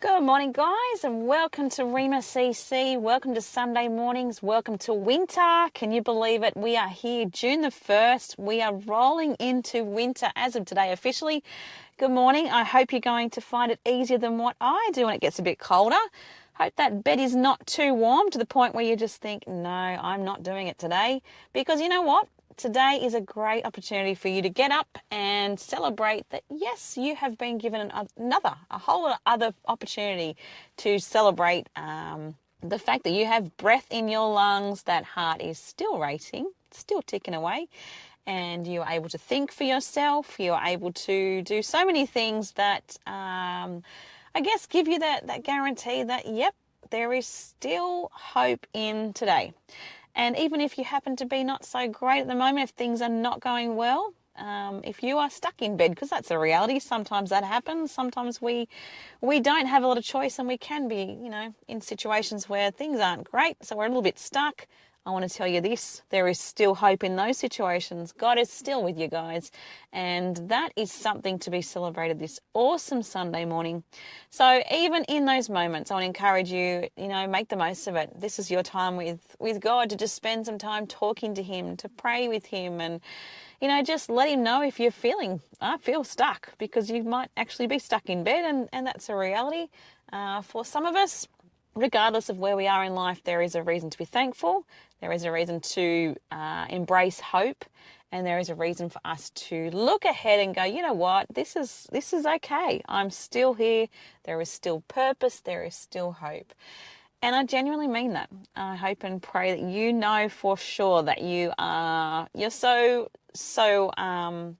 Good morning, guys, and welcome to Rhema CC. Welcome to Sunday mornings. Welcome to winter. Can you believe it? We are here, June the 1st. We are rolling into winter as of today officially. Good morning. I hope you're going to find it easier than what I do when it gets a bit colder. Hope that bed is not too warm to the point where you just think, no, I'm not doing it today. Because you know what? Today is a great opportunity for you to get up and celebrate that, yes, you have been given a whole other opportunity to celebrate the fact that you have breath in your lungs, that heart is still racing, still ticking away, and you're able to think for yourself. You're able to do so many things that I guess give you that guarantee that, yep, there is still hope in today. And even if you happen to be not so great at the moment, if things are not going well, if you are stuck in bed, because that's a reality, sometimes that happens. Sometimes we don't have a lot of choice, and we can be, in situations where things aren't great, so we're a little bit stuck. I want to tell you this, there is still hope in those situations. God is still with you guys, and that is something to be celebrated this awesome Sunday morning. So even in those moments, I want to encourage you, make the most of it. This is your time with God to just spend some time talking to Him, to pray with Him, and just let Him know if you're I feel stuck, because you might actually be stuck in bed, and that's a reality. For some of us, regardless of where we are in life, there is a reason to be thankful. There is a reason to embrace hope, and there is a reason for us to look ahead and go, you know what, this is okay. I'm still here. There is still purpose. There is still hope. And I genuinely mean that. I hope and pray that you know for sure that you're so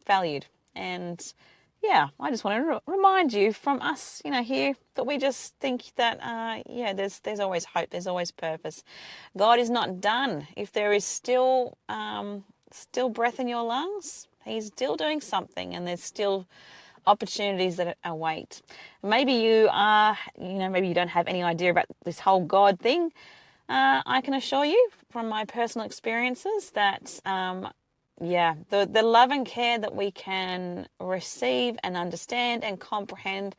valued. And yeah, I just want to remind you from us, here, that we just think that, there's always hope, there's always purpose. God is not done. If there is still breath in your lungs, He's still doing something, and there's still opportunities that await. Maybe maybe you don't have any idea about this whole God thing. I can assure you from my personal experiences that the love and care that we can receive and understand and comprehend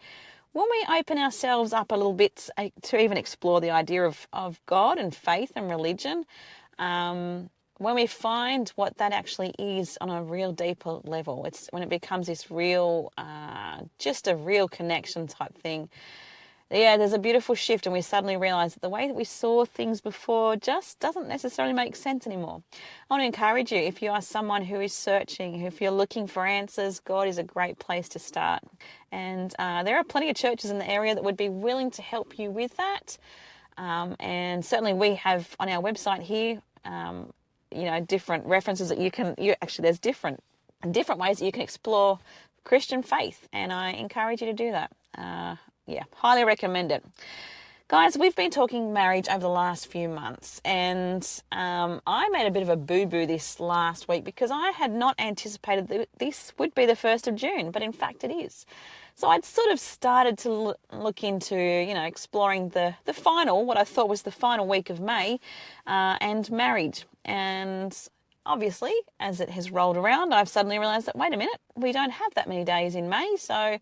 when we open ourselves up a little bit to even explore the idea of God and faith and religion, when we find what that actually is on a real deeper level, it's when it becomes this real, just a real connection type thing. Yeah, there's a beautiful shift, and we suddenly realize that the way that we saw things before just doesn't necessarily make sense anymore. I want to encourage you, if you are someone who is searching, if you're looking for answers, God is a great place to start. And there are plenty of churches in the area that would be willing to help you with that. And certainly we have on our website here, different references that there's different ways that you can explore Christian faith, and I encourage you to do that. Highly recommend it. Guys, we've been talking marriage over the last few months, and I made a bit of a boo-boo this last week because I had not anticipated that this would be the 1st of June, but in fact it is. So I'd sort of started to look into, exploring what I thought was the final week of May, and marriage. And obviously, as it has rolled around, I've suddenly realised that, wait a minute, we don't have that many days in May. So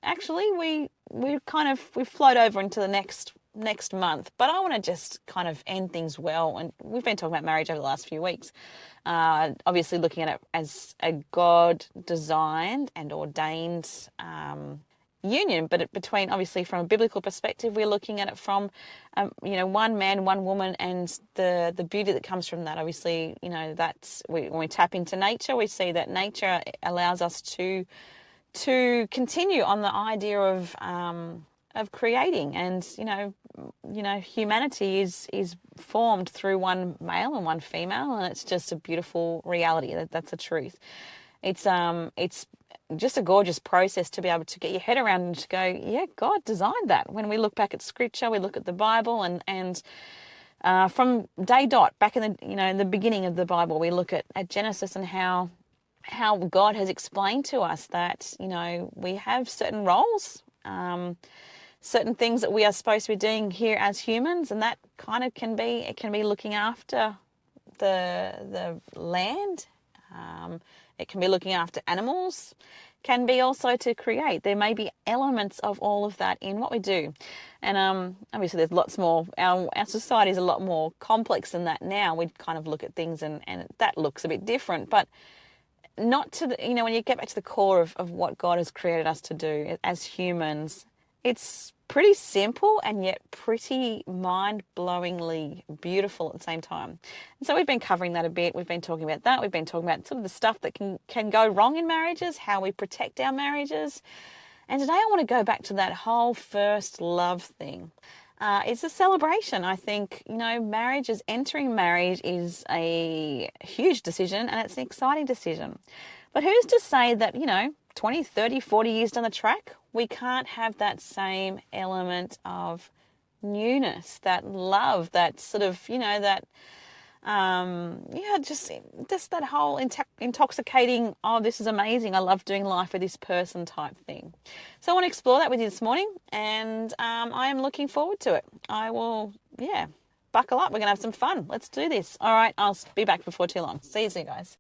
actually, we float over into the next month. But I want to just kind of end things well. And we've been talking about marriage over the last few weeks. Obviously, looking at it as a God-designed and ordained union, but between, obviously, from a biblical perspective, we're looking at it from, one man, one woman, and the beauty that comes from that. Obviously, when we tap into nature, we see that nature allows us to continue on the idea of creating, and humanity is formed through one male and one female, and it's just a beautiful reality. That's the truth. It's just a gorgeous process to be able to get your head around and to go, yeah, God designed that. When we look back at Scripture, we look at the Bible, and from day dot, back in the beginning of the Bible, we look at Genesis and how God has explained to us that we have certain roles, certain things that we are supposed to be doing here as humans, and that kind of can be looking after the land. It can be looking after animals. can be also to create. There may be elements of all of that in what we do. And obviously there's lots more. Our society is a lot more complex than that now. We kind of look at things and that looks a bit different. But not to the, when you get back to the core of what God has created us to do as humans, it's pretty simple and yet pretty mind-blowingly beautiful at the same time. And so we've been covering that a bit. We've been talking about that. We've been talking about sort of the stuff that can go wrong in marriages, how we protect our marriages. And today I want to go back to that whole first love thing. It's a celebration. I think, entering marriage is a huge decision and it's an exciting decision. But who's to say that, 20, 30, 40 years down the track, we can't have that same element of newness, that love, that sort of, just that whole intoxicating, oh, this is amazing, I love doing life with this person type thing. So I want to explore that with you this morning, and I am looking forward to it. I will, buckle up. We're going to have some fun. Let's do this. All right, I'll be back before too long. See you soon, guys.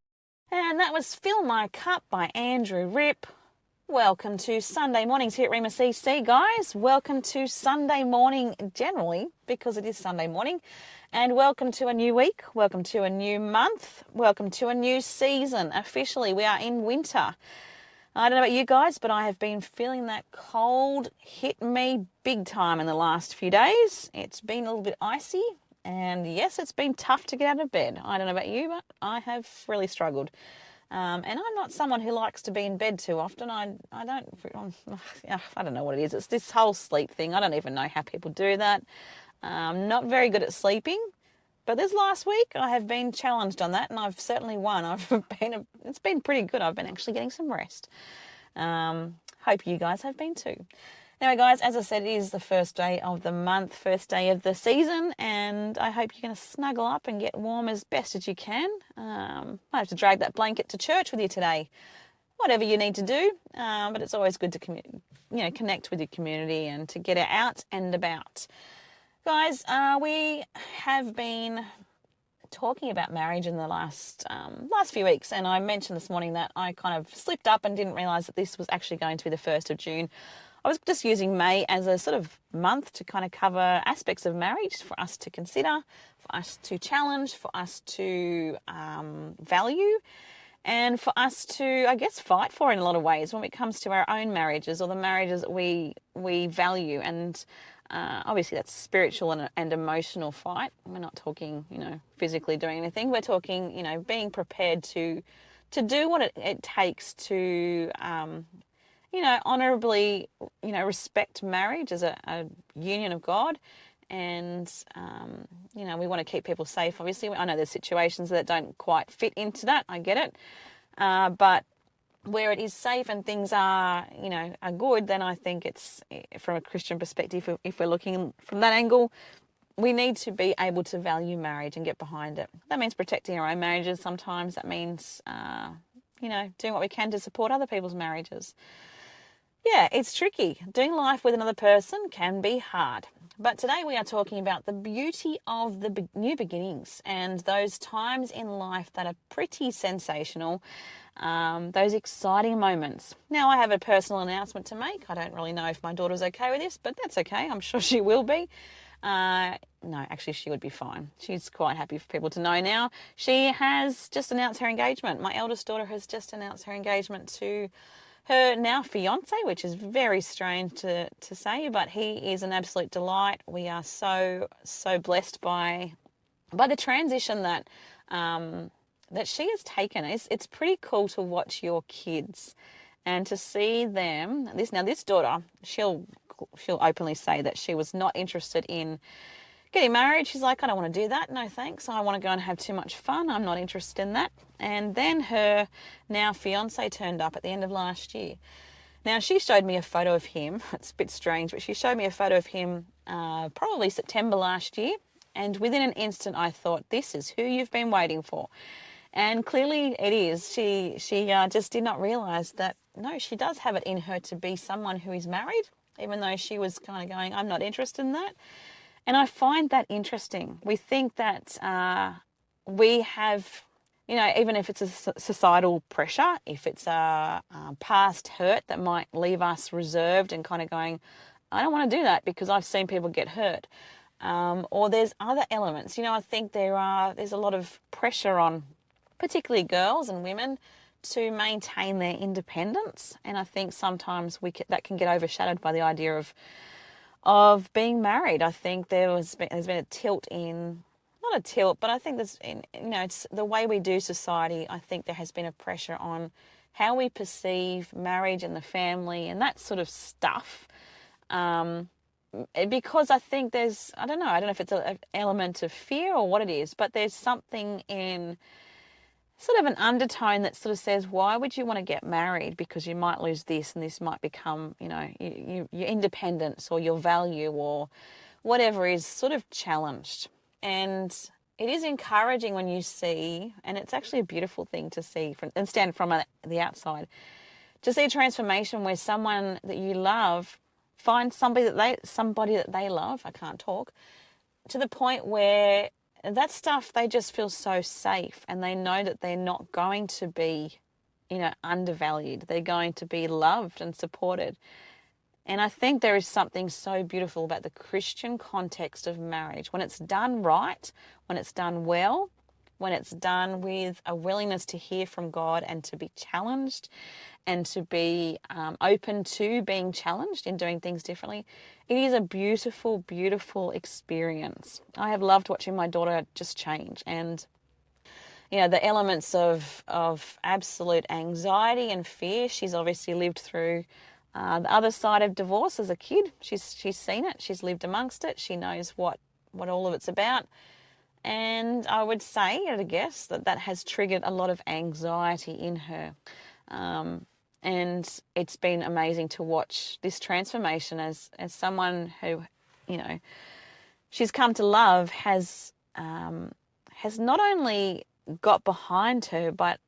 And that was Fill My Cup by Andrew Ripp. Welcome to Sunday mornings here at Rhema CC, guys. Welcome to Sunday morning generally, because it is Sunday morning. And welcome to a new week. Welcome to a new month. Welcome to a new season. Officially, we are in winter. I don't know about you guys, but I have been feeling that cold hit me big time in the last few days. It's been a little bit icy. And yes, it's been tough to get out of bed. I don't know about you, but I have really struggled. And I'm not someone who likes to be in bed too often. I don't know what it is. It's this whole sleep thing. I don't even know how people do that. Not very good at sleeping. But this last week, I have been challenged on that, and I've certainly won. It's been pretty good. I've been actually getting some rest. Hope you guys have been too. Anyway, guys, as I said, it is the first day of the month, first day of the season, and I hope you're going to snuggle up and get warm as best as you can. Might have to drag that blanket to church with you today. Whatever you need to do, but it's always good to connect with your community and to get out and about. Guys, we have been talking about marriage in the last few weeks, and I mentioned this morning that I kind of slipped up and didn't realise that this was actually going to be the 1st of June. I was just using May as a sort of month to kind of cover aspects of marriage for us to consider, for us to challenge, for us to value, and for us to, I guess, fight for in a lot of ways when it comes to our own marriages or the marriages that we value. And obviously that's spiritual and emotional fight. We're not talking, physically doing anything. We're talking, being prepared to do what it takes to honorably, respect marriage as a union of God. And, we want to keep people safe. Obviously, I know there's situations that don't quite fit into that. I get it. But where it is safe and things are good, then I think it's, from a Christian perspective, if we're looking from that angle, we need to be able to value marriage and get behind it. That means protecting our own marriages sometimes. That means, doing what we can to support other people's marriages. Yeah, it's tricky. Doing life with another person can be hard. But today we are talking about the beauty of the new beginnings and those times in life that are pretty sensational, those exciting moments. Now, I have a personal announcement to make. I don't really know if my daughter's okay with this, but that's okay. I'm sure she will be. No, actually, she would be fine. She's quite happy for people to know now. She has just announced her engagement. My eldest daughter has just announced her engagement to her now fiance, which is very strange to say, but he is an absolute delight. We are so blessed by the transition that she has taken. It's pretty cool to watch your kids and to see them. This daughter, she'll openly say that she was not interested in getting married. She's like, I don't want to do that. No, thanks. I want to go and have too much fun. I'm not interested in that. And then her now fiance turned up at the end of last year. Now, she showed me a photo of him. It's a bit strange, but she showed me a photo of him probably September last year. And within an instant, I thought, this is who you've been waiting for. And clearly it is. She just did not realise that, no, she does have it in her to be someone who is married, even though she was kind of going, I'm not interested in that. And I find that interesting. We think that we have even if it's a societal pressure, if it's a past hurt that might leave us reserved and kind of going, I don't want to do that because I've seen people get hurt. Or there's other elements. I think there's a lot of pressure on particularly girls and women to maintain their independence. And I think sometimes that can get overshadowed by the idea of being married. I think there's been a tilt in, not a tilt, but I think it's the way we do society. I think there has been a pressure on how we perceive marriage and the family and that sort of stuff. Because I think I don't know if it's an element of fear or what it is, but there's something in sort of an undertone that sort of says, why would you want to get married? Because you might lose this and this might become, your independence or your value or whatever is sort of challenged. And it is encouraging when you see, and it's actually a beautiful thing to see and stand from the outside, to see a transformation where someone that you love finds somebody that they love, I can't talk, to the point where that stuff, they just feel so safe and they know that they're not going to be, undervalued. They're going to be loved and supported. And I think there is something so beautiful about the Christian context of marriage. When it's done right, when it's done well, when it's done with a willingness to hear from God and to be challenged and to be open to being challenged in doing things differently, it is a beautiful, beautiful experience. I have loved watching my daughter just change, and the elements of absolute anxiety and fear. She's obviously lived through the other side of divorce as a kid. She's seen it. She's lived amongst it. She knows what all of it's about. And I would say, I guess, that has triggered a lot of anxiety in her. And it's been amazing to watch this transformation as someone who, she's come to love has not only got behind her, but,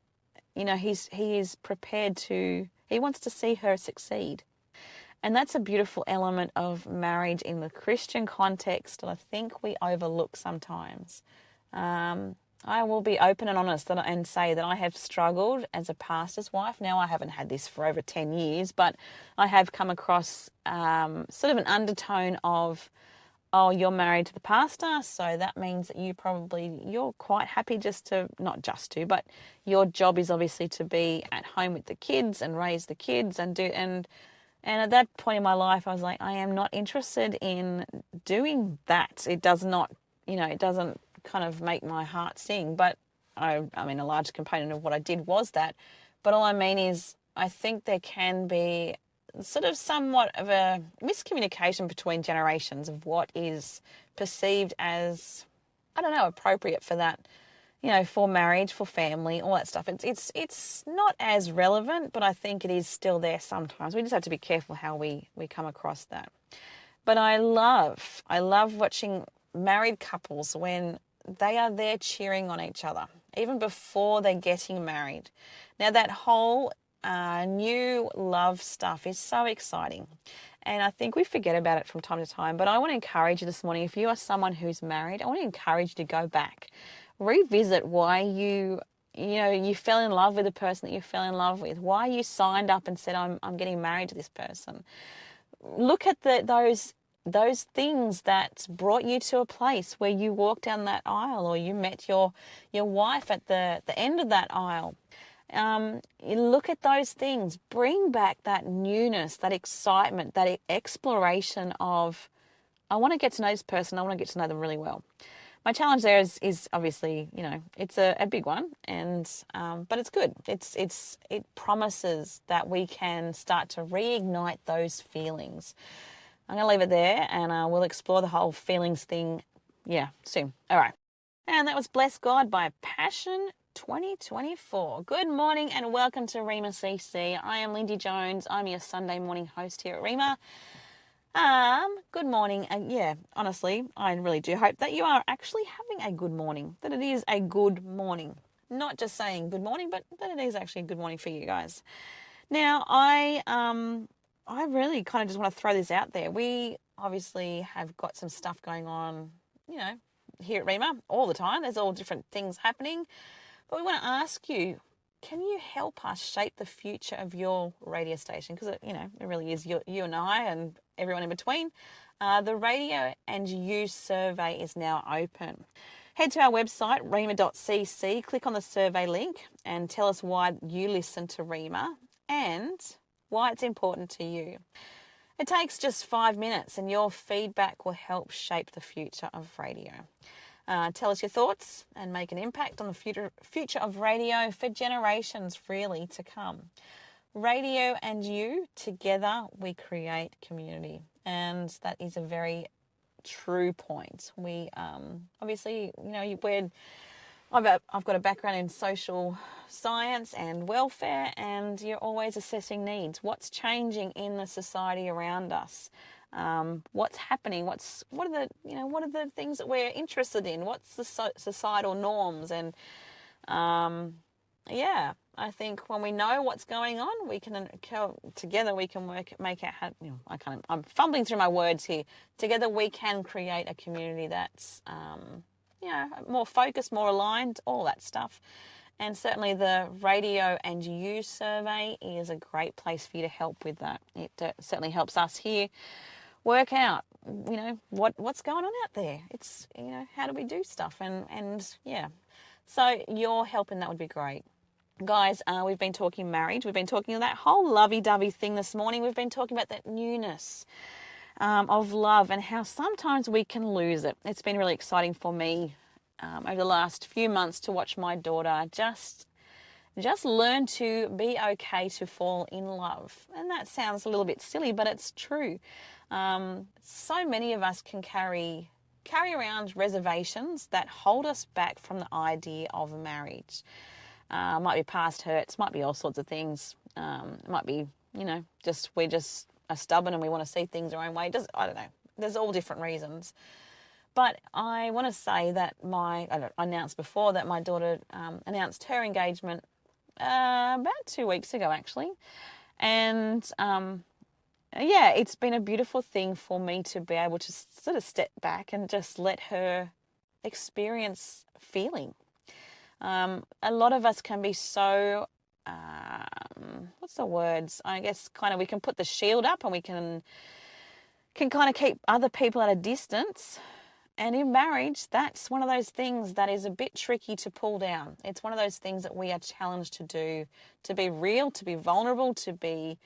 he is prepared he wants to see her succeed. And that's a beautiful element of marriage in the Christian context that I think we overlook sometimes. I will be open and honest and say that I have struggled as a pastor's wife. Now, I haven't had this for over 10 years, but I have come across sort of an undertone of, oh, you're married to the pastor, so that means that you're quite happy but your job is obviously to be at home with the kids and raise the kids and at that point in my life, I was like, I am not interested in doing that. It does not, it doesn't kind of make my heart sing. But a large component of what I did was that. But all I mean is, I think there can be sort of somewhat of a miscommunication between generations of what is perceived as, appropriate for that, for marriage, for family, all that stuff. It's not as relevant, but I think it is still there sometimes. We just have to be careful how we come across that. But I love watching married couples when they are there cheering on each other, even before they're getting married. Now, that whole new love stuff is so exciting. And I think we forget about it from time to time. But I want to encourage you this morning, if you are someone who's married, I want to encourage you to go back. Revisit why you fell in love with the person that you fell in love with, why you signed up and said, I'm getting married to this person. Look at those things that brought you to a place where you walked down that aisle, or you met your wife at the end of that aisle. You look at those things, bring back that newness, that excitement, that exploration of, I want to get to know this person, I want to get to know them really well. My challenge there is obviously, it's a big one, and but it's good. It promises that we can start to reignite those feelings. I'm going to leave it there, and we'll explore the whole feelings thing, soon. All right. And that was Bless God by Passion 2024. Good morning and welcome to Rhema CC. I am Lindy Jones. I'm your Sunday morning host here at Rhema. Good morning. Honestly, I really do hope that you are actually having a good morning, that it is a good morning. Not just saying good morning, but that it is actually a good morning for you guys. Now, I really kind of just want to throw this out there. We obviously have got some stuff going on, here at Rhema all the time. There's all different things happening. But we want to ask you, can you help us shape the future of your radio station? Because, it really is you and I and everyone in between. The Radio and You survey is now open. Head to our website, rhema.cc, click on the survey link and tell us why you listen to Rhema and why it's important to you. It takes just 5 minutes and your feedback will help shape the future of radio. Tell us your thoughts and make an impact on the future of radio for generations really to come. Radio and you, together we create community. And that is a very true point. We obviously, I've got a background in social science and welfare, and you're always assessing needs. What's changing in the society around us? What's happening? What are the things that we're interested in? What's the societal norms? And I think when we know what's going on, we can together we can make it happen. I'm fumbling through my words here. Together we can create a community that's more focused, more aligned, all that stuff. And certainly the Radio and You survey is a great place for you to help with that. It certainly helps us here work out, what's going on out there. It's, how do we do stuff? And so your help in that would be great. Guys, we've been talking marriage. We've been talking that whole lovey-dovey thing this morning. We've been talking about that newness of love and how sometimes we can lose it. It's been really exciting for me over the last few months to watch my daughter just learn to be okay to fall in love. And that sounds a little bit silly, but it's true. So many of us can carry around reservations that hold us back from the idea of marriage. Might be past hurts, might be all sorts of things. It might be, we're just are stubborn and we want to see things our own way. I don't know. There's all different reasons. But I want to say that I announced before that my daughter announced her engagement about 2 weeks ago, actually. And it's been a beautiful thing for me to be able to sort of step back and just let her experience feeling. A lot of us can be so, what's the words? I guess kind of we can put the shield up and we can kind of keep other people at a distance. And in marriage, that's one of those things that is a bit tricky to pull down. It's one of those things that we are challenged to do, to be real, to be vulnerable, to be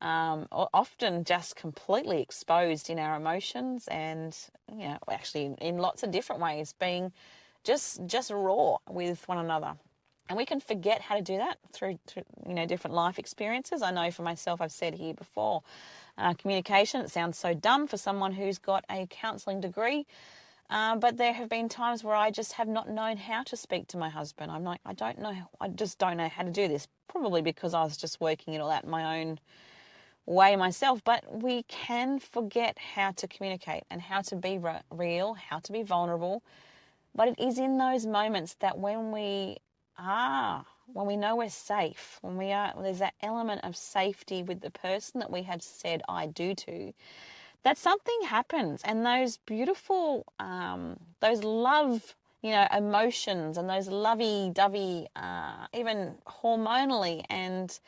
often just completely exposed in our emotions and, actually in lots of different ways, being just raw with one another. And we can forget how to do that through different life experiences. I know for myself, I've said here before, communication, it sounds so dumb for someone who's got a counselling degree, but there have been times where I just have not known how to speak to my husband. I'm like, I just don't know how to do this, probably because I was just working it all out in my own way myself. But we can forget how to communicate and how to be real, how to be vulnerable. But it is in those moments that when we know we're safe, there's that element of safety with the person that we have said I do to, that something happens. And those beautiful, those love, emotions and those lovey-dovey, even hormonally and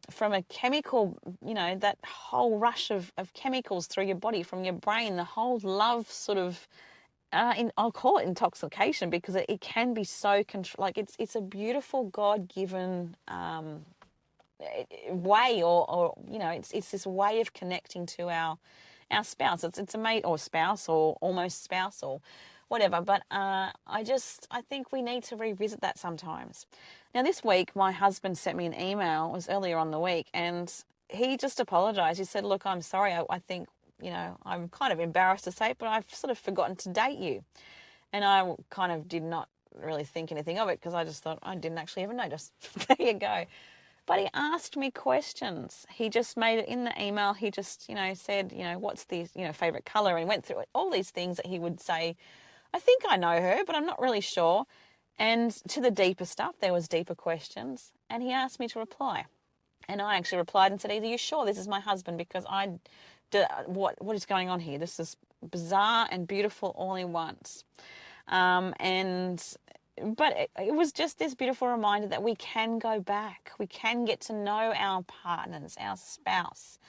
from a chemical, that whole rush of chemicals through your body, from your brain, the whole love sort of, I'll call it intoxication because it can be so it's a beautiful God-given way, or it's this way of connecting to our spouse. It's a mate or spouse or almost spouse or whatever. But I think we need to revisit that sometimes. Now this week, my husband sent me an email. It was earlier on the week, and he just apologized. He said, "Look, I'm sorry. I think." I'm kind of embarrassed to say it, but I've sort of forgotten to date you. And I kind of did not really think anything of it because I just thought I didn't actually even notice. There you go. But he asked me questions. He just made it in the email. He just, said, what's the, favorite color? And he went through all these things that he would say, I think I know her, but I'm not really sure. And to the deeper stuff, there was deeper questions. And he asked me to reply. And I actually replied and said, are you sure this is my husband? Because what is going on here? This is bizarre and beautiful all in once. And but it was just this beautiful reminder that we can go back. We can get to know our partners, our spouse.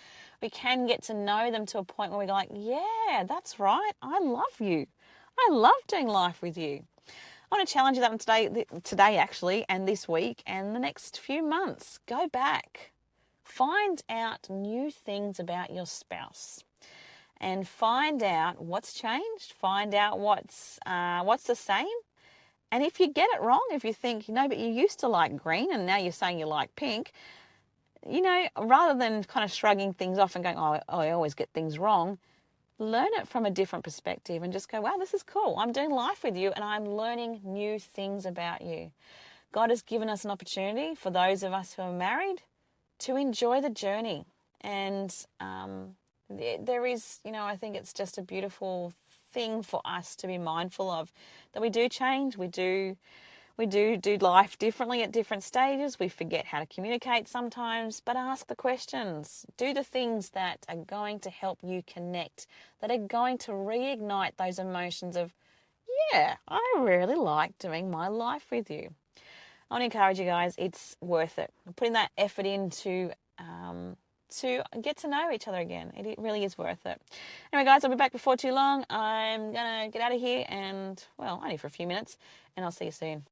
We can get to know them to a point where we're like, yeah, that's right. I love you. I love doing life with you. I want to challenge you that today actually, and this week and the next few months. Go back. Find out new things about your spouse and find out what's changed. Find out what's the same. And if you get it wrong, if you think, but you used to like green and now you're saying you like pink, rather than kind of shrugging things off and going, oh, I always get things wrong, learn it from a different perspective and just go, wow, this is cool. I'm doing life with you and I'm learning new things about you. God has given us an opportunity for those of us who are married to enjoy the journey. And there is, I think it's just a beautiful thing for us to be mindful of, that we do change, we do life differently at different stages. We forget how to communicate sometimes, but ask the questions. Do the things that are going to help you connect, that are going to reignite those emotions of, yeah, I really like doing my life with you. I want to encourage you guys, it's worth it. Putting that effort in to get to know each other again. It really is worth it. Anyway, guys, I'll be back before too long. I'm going to get out of here and, only for a few minutes, and I'll see you soon.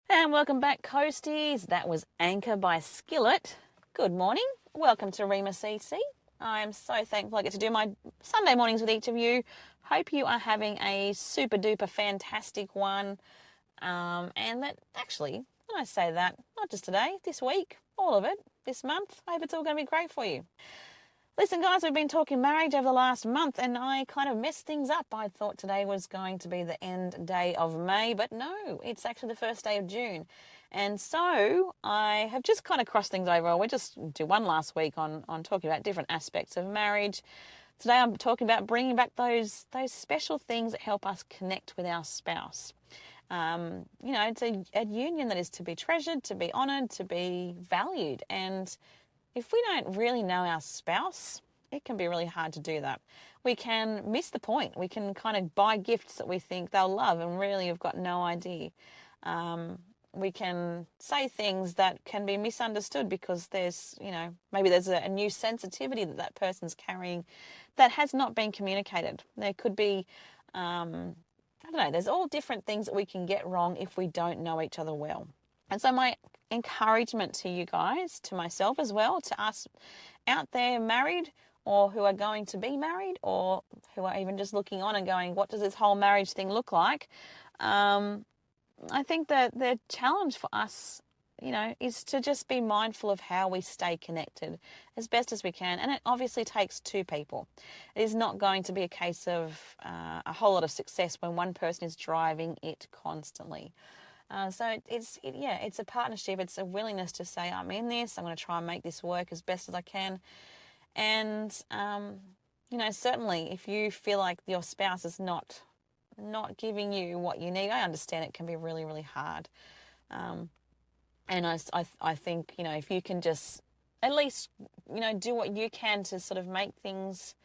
And welcome back, Coasties. That was Anchor by Skillet. Good morning. Welcome to Rhema CC. I am so thankful I get to do my Sunday mornings with each of you. Hope you are having a super duper fantastic one. And that actually, when I say that, not just today, this week, all of it, this month, I hope it's all going to be great for you. Listen, guys, we've been talking marriage over the last month and I kind of messed things up. I thought today was going to be the end day of May, but no, it's actually the first day of June. And so I have just kind of crossed things over. We just did one last week on talking about different aspects of marriage. Today I'm talking about bringing back those special things that help us connect with our spouse. It's a union that is to be treasured, to be honoured, to be valued. And if we don't really know our spouse, it can be really hard to do that. We can miss the point. We can kind of buy gifts that we think they'll love and really have got no idea. We can say things that can be misunderstood because there's, maybe there's a new sensitivity that person's carrying that has not been communicated. There could be, there's all different things that we can get wrong if we don't know each other well. And so my encouragement to you guys, to myself as well, to us out there married or who are going to be married or who are even just looking on and going, what does this whole marriage thing look like? I think that the challenge for us, is to just be mindful of how we stay connected as best as we can. And it obviously takes two people. It is not going to be a case of a whole lot of success when one person is driving it constantly. So it's a partnership. It's a willingness to say, I'm in this. I'm going to try and make this work as best as I can. And, certainly if you feel like your spouse is not giving you what you need, I understand it can be really, really hard. And I think, if you can just at least, do what you can to sort of make things,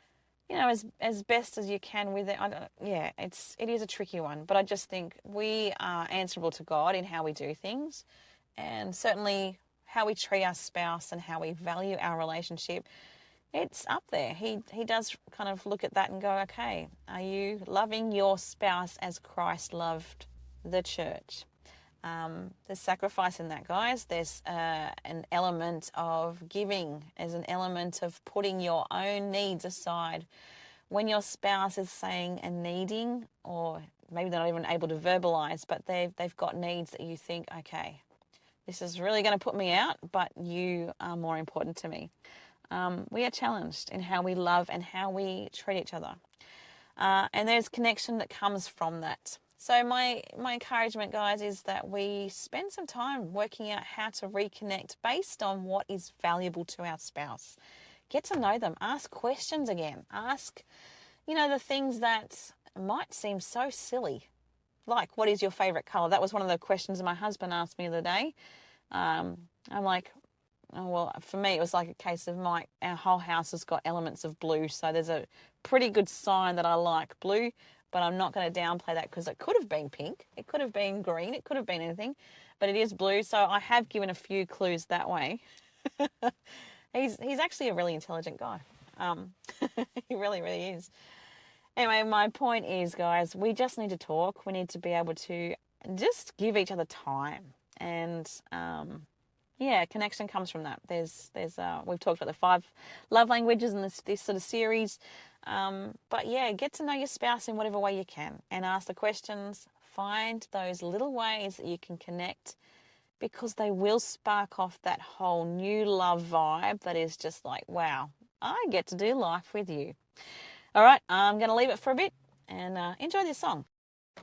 as best as you can with it. It is a tricky one, but I just think we are answerable to God in how we do things, and certainly how we treat our spouse and how we value our relationship. It's up there. He does kind of look at that and go, okay, are you loving your spouse as Christ loved the church? There's sacrifice in that, guys. There's an element of giving. There's an element of putting your own needs aside. When your spouse is saying and needing, or maybe they're not even able to verbalize, but they've got needs that you think, okay, this is really going to put me out, but you are more important to me. We are challenged in how we love and how we treat each other. And there's connection that comes from that. So my encouragement, guys, is that we spend some time working out how to reconnect based on what is valuable to our spouse. Get to know them. Ask questions again. Ask, the things that might seem so silly. Like, what is your favourite colour? That was one of the questions my husband asked me the other day. I'm like, oh, well, for me, it was like a case of our whole house has got elements of blue. So there's a pretty good sign that I like blue. but I'm not going to downplay that because it could have been pink, it could have been green, it could have been anything, but it is blue. So I have given a few clues that way. He's actually a really intelligent guy. He really, really is. Anyway, my point is, guys, we just need to talk. We need to be able to just give each other time, and yeah, connection comes from that. We've talked about the 5 love languages in this sort of series, but yeah, get to know your spouse in whatever way you can, and ask the questions. Find those little ways that you can connect, because they will spark off that whole new love vibe that is just like, wow, I get to do life with you. All right, I'm going to leave it for a bit and enjoy this song.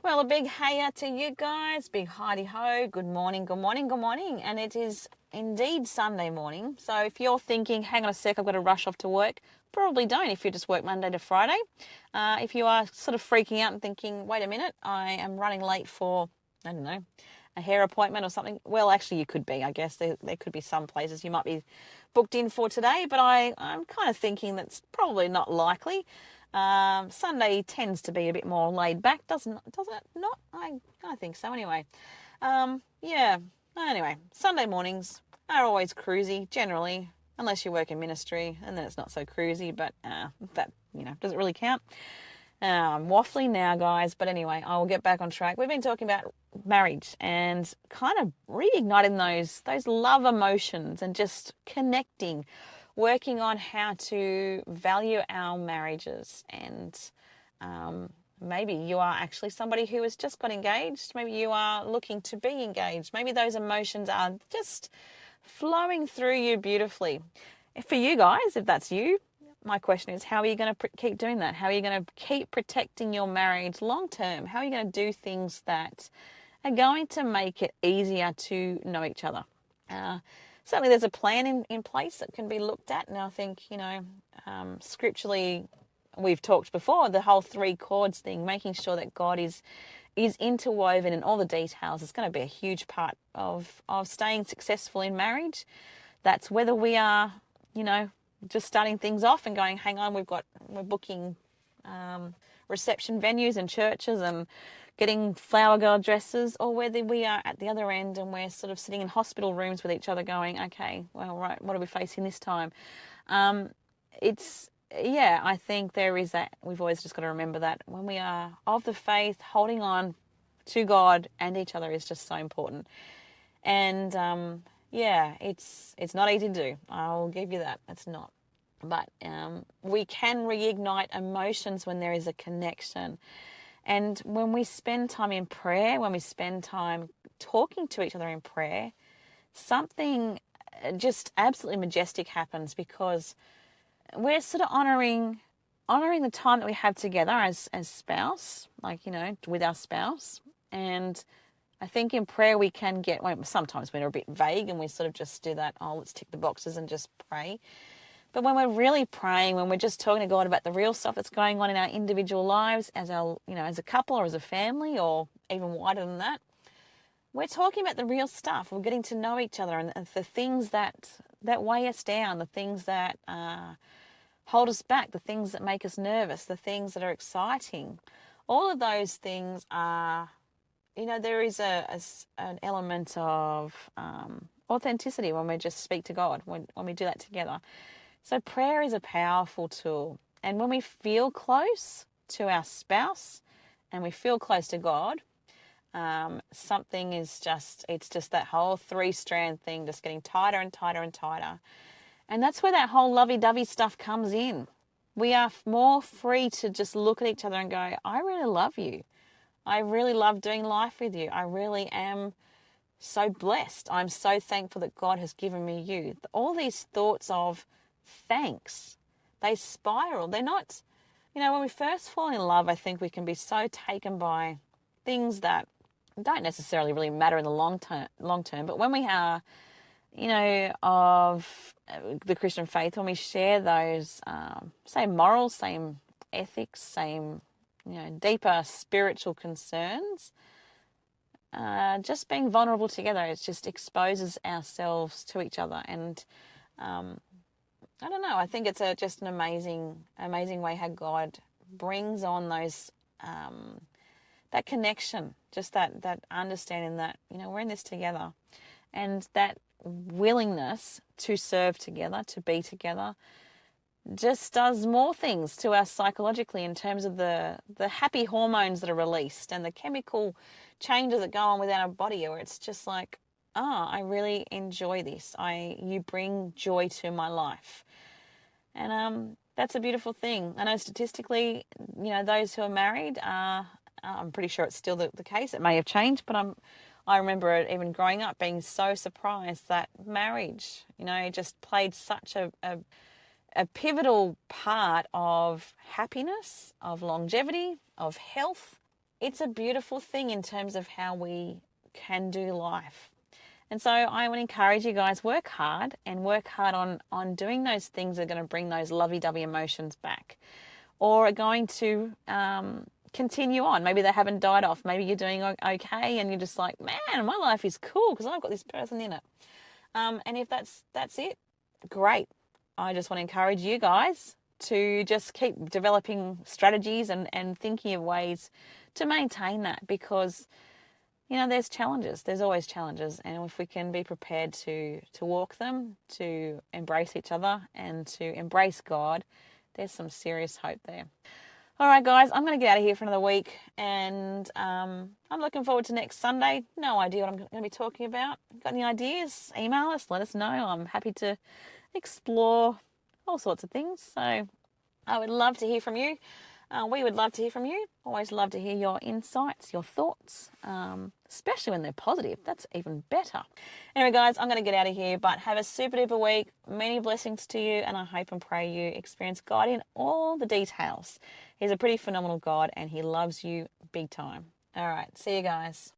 Well, a big hey to you guys. Big hi-de-ho. Good morning, good morning, good morning. And it is indeed Sunday morning. So if you're thinking, hang on a sec, I've got to rush off to work, probably don't if you just work Monday to Friday. If you are sort of freaking out and thinking, wait a minute, I am running late for, I don't know, a hair appointment or something. Well, actually, you could be, I guess. There could be some places you might be booked in for today, but I'm kind of thinking that's probably not likely. Sunday tends to be a bit more laid back, does it not? I think so anyway. Yeah, anyway, Sunday mornings are always cruisy, generally, unless you work in ministry, and then it's not so cruisy, but that, doesn't really count. I'm waffling now, guys, but anyway, I will get back on track. We've been talking about marriage and kind of reigniting those love emotions and just connecting, working on how to value our marriages. And maybe you are actually somebody who has just got engaged. Maybe you are looking to be engaged. Maybe those emotions are just flowing through you beautifully. For you guys, if that's you, my question is, how are you going to keep doing that? How are you going to keep protecting your marriage long term? How are you going to do things that are going to make it easier to know each other? Certainly there's a plan in place that can be looked at. And I think, scripturally, we've talked before, the whole 3 chords thing, making sure that God is interwoven in all the details is going to be a huge part of staying successful in marriage. That's whether we are, just starting things off and going, hang on, we're booking reception venues and churches and getting flower girl dresses, or whether we are at the other end and we're sort of sitting in hospital rooms with each other going, okay, well, right, what are we facing this time? I think there is that. We've always just got to remember that when we are of the faith, holding on to God and each other is just so important. And it's not easy to do. I'll give you that. It's not. But we can reignite emotions when there is a connection. And when we spend time in prayer, when we spend time talking to each other in prayer, something just absolutely majestic happens, because we're sort of honoring the time that we have together as spouse, with our spouse. And I think in prayer we can get, sometimes we're a bit vague and we sort of just do that, let's tick the boxes and just pray. But when we're really praying, when we're just talking to God about the real stuff that's going on in our individual lives as as a couple or as a family, or even wider than that, we're talking about the real stuff. We're getting to know each other and the things that weigh us down, the things that hold us back, the things that make us nervous, the things that are exciting. All of those things are, there is an element of authenticity when we just speak to God, when we do that together. So prayer is a powerful tool. And when we feel close to our spouse and we feel close to God, something is it's just that whole 3-strand thing just getting tighter and tighter and tighter. And that's where that whole lovey-dovey stuff comes in. We are more free to just look at each other and go, I really love you. I really love doing life with you. I really am so blessed. I'm so thankful that God has given me you. All these thoughts of thanks, they spiral. They're not, when we first fall in love, I think we can be so taken by things that don't necessarily really matter in the long term. But when we are, of the Christian faith, when we share those same morals, same ethics, same, deeper spiritual concerns, just being vulnerable together, it just exposes ourselves to each other. And I don't know, I think it's just an amazing way how God brings on those that connection, just that understanding that, we're in this together, and that willingness to serve together, to be together, just does more things to us psychologically in terms of the happy hormones that are released and the chemical changes that go on within our body, where it's just like, I really enjoy this. You bring joy to my life. And that's a beautiful thing. I know statistically, those who are married I'm pretty sure it's still the case. It may have changed, but I remember it even growing up being so surprised that marriage, just played such a pivotal part of happiness, of longevity, of health. It's a beautiful thing in terms of how we can do life. And so I would encourage you guys, work hard on doing those things that are going to bring those lovey-dovey emotions back, or are going to continue on. Maybe they haven't died off. Maybe you're doing okay and you're just like, man, my life is cool because I've got this person in it. And if that's it, great. I just want to encourage you guys to just keep developing strategies and thinking of ways to maintain that, because there's challenges. There's always challenges. And if we can be prepared to walk them, to embrace each other and to embrace God, there's some serious hope there. All right, guys, I'm going to get out of here for another week, and I'm looking forward to next Sunday. No idea what I'm going to be talking about. Got any ideas? Email us. Let us know. I'm happy to explore all sorts of things. So I would love to hear from you. We would love to hear from you. Always love to hear your insights, your thoughts, especially when they're positive. That's even better. Anyway, guys, I'm going to get out of here, but have a super duper week. Many blessings to you, and I hope and pray you experience God in all the details. He's a pretty phenomenal God, and he loves you big time. All right, see you guys.